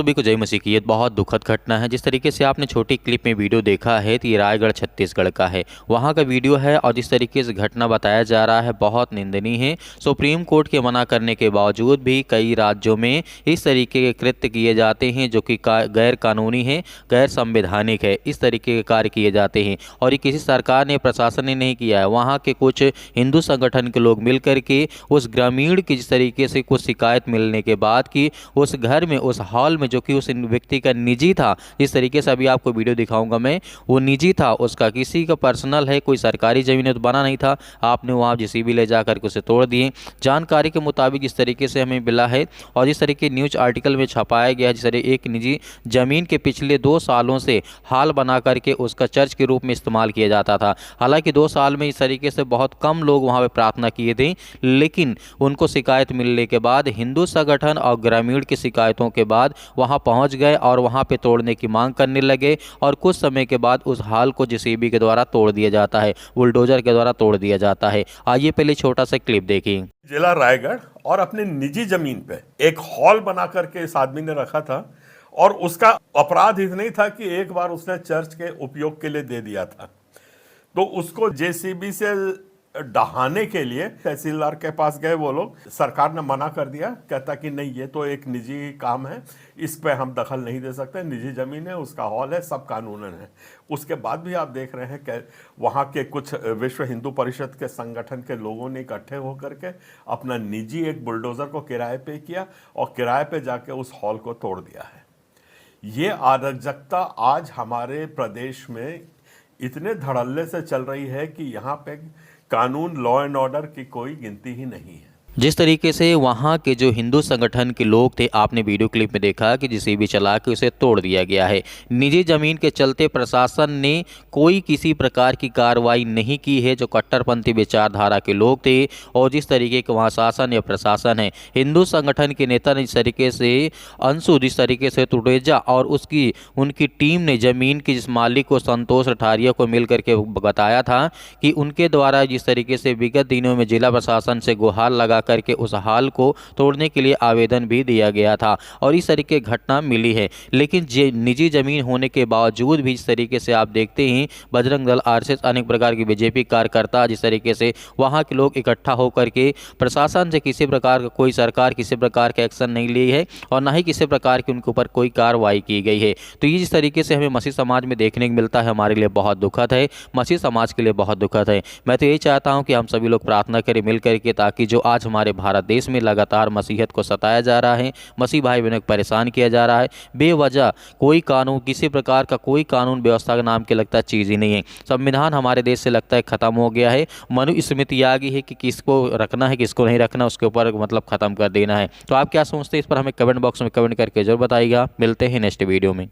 आप सभी को जय मसीह की। ये बहुत दुखद घटना है। जिस तरीके से आपने छोटी क्लिप में वीडियो देखा है तो ये रायगढ़ छत्तीसगढ़ का है, वहाँ का वीडियो है और जिस तरीके से घटना बताया जा रहा है बहुत निंदनीय है। सुप्रीम कोर्ट के मना करने के बावजूद भी कई राज्यों में इस तरीके के कृत्य किए जाते हैं जो कि गैर कानूनी है, गैर संवैधानिक है। इस तरीके के कार्य किए जाते हैं और ये किसी सरकार ने, प्रशासन ने नहीं किया है। वहाँ के कुछ हिंदू संगठन के लोग मिल करके उस ग्रामीण की जिस तरीके से कुछ शिकायत मिलने के बाद कि उस घर में, उस हॉल में, जो कि उस व्यक्ति का निजी था, जिस तरीके से अभी आपको वीडियो दिखाऊंगा मैं, वो निजी था, उसका किसी का पर्सनल है, कोई सरकारी जमीन तो बना नहीं था। आपने वहाँ जेसीबी ले जाकर के उसे तोड़ दिए। जानकारी के मुताबिक जिस तरीके से हमें मिला है और जिस तरीके न्यूज आर्टिकल में छपाया गया है, जिस तरह एक निजी जमीन के पिछले 2 सालों से हाल बना करके उसका चर्च के रूप में इस्तेमाल किया जाता था। हालांकि 2 साल में इस तरीके से बहुत कम लोग वहाँ पर प्रार्थना किए थे, लेकिन उनको शिकायत मिलने के बाद हिंदू संगठन और ग्रामीण की शिकायतों के बाद वहां पहुंच गए और वहां पे तोड़ने की मांग करने लगे और कुछ समय के बाद उस हाल को जेसीबी के द्वारा तोड़ दिया जाता है, बुलडोजर के द्वारा तोड़ दिया जाता है। आइए पहले छोटा सा क्लिप देखिए। जिला रायगढ़ और अपनी निजी जमीन पे एक हॉल बना करके इस आदमी ने रखा था और उसका अपराध इतना ही था कि एक बार उसने चर्च के उपयोग के लिए दे दिया था, तो उसको जेसीबी से ढहाने के लिए तहसीलदार के पास गए वो लोग। सरकार ने मना कर दिया, कहता कि नहीं ये तो एक निजी काम है, इस पे हम दखल नहीं दे सकते, निजी जमीन है, उसका हॉल है, सब कानूनन है। उसके बाद भी आप देख रहे हैं कि वहाँ के कुछ विश्व हिंदू परिषद के संगठन के लोगों ने इकट्ठे होकर के अपना निजी एक बुलडोजर को किराए पे किया और किराए पे जाके उस हॉल को तोड़ दिया है। ये अराजकता आज हमारे प्रदेश में इतने धड़ल्ले से चल रही है कि यहाँ पे कानून, लॉ एंड ऑर्डर की कोई गिनती ही नहीं है। जिस तरीके से वहाँ के जो हिंदू संगठन के लोग थे, आपने वीडियो क्लिप में देखा कि जेसीबी चला के उसे तोड़ दिया गया है। निजी जमीन के चलते प्रशासन ने कोई किसी प्रकार की कार्रवाई नहीं की है। जो कट्टरपंथी विचारधारा के लोग थे और जिस तरीके के वहाँ शासन या प्रशासन है, हिंदू संगठन के नेता ने जिस तरीके से अंशु, जिस तरीके से टुडेजा और उनकी टीम ने जमीन के जिस मालिक को, संतोष अठारिया को मिल करके बताया था कि उनके द्वारा जिस तरीके से विगत दिनों में जिला प्रशासन से गुहार लगा करके उस हाल को तोड़ने के लिए आवेदन भी दिया गया था और इस तरीके की घटना मिली है। लेकिन निजी जमीन होने के बावजूद भी इस तरीके से आप देखते हैं बजरंग दल, आरएसएस, अनेक प्रकार की बीजेपी कार्यकर्ता, जिस तरीके से वहां के लोग इकट्ठा होकर के प्रशासन से किसी प्रकार का, कोई सरकार किसी प्रकार का एक्शन नहीं ली है और ना ही किसी प्रकार की उनके ऊपर कोई कार्रवाई की गई है। तो ये जिस तरीके से हमें मसीह समाज में देखने को मिलता है, हमारे लिए बहुत दुखद है, मसीह समाज के लिए बहुत दुखद है। मैं तो यही चाहता हूँ कि हम सभी लोग प्रार्थना करें मिल करके, ताकि जो आज हमारे भारत देश में लगातार मसीहत को सताया जा रहा है, मसीह भाई बहनों को परेशान किया जा रहा है, बेवजह कोई कानून, किसी प्रकार का कोई कानून व्यवस्था का नाम के लगता है चीज़ ही नहीं है। संविधान हमारे देश से लगता है ख़त्म हो गया है। मनुस्मृति आ गई है कि किसको रखना है, किसको नहीं रखना, उसके ऊपर मतलब ख़त्म कर देना है। तो आप क्या सोचते हैं इस पर हमें कमेंट बॉक्स में कमेंट करके जरूर बताइएगा। मिलते हैं नेक्स्ट वीडियो में।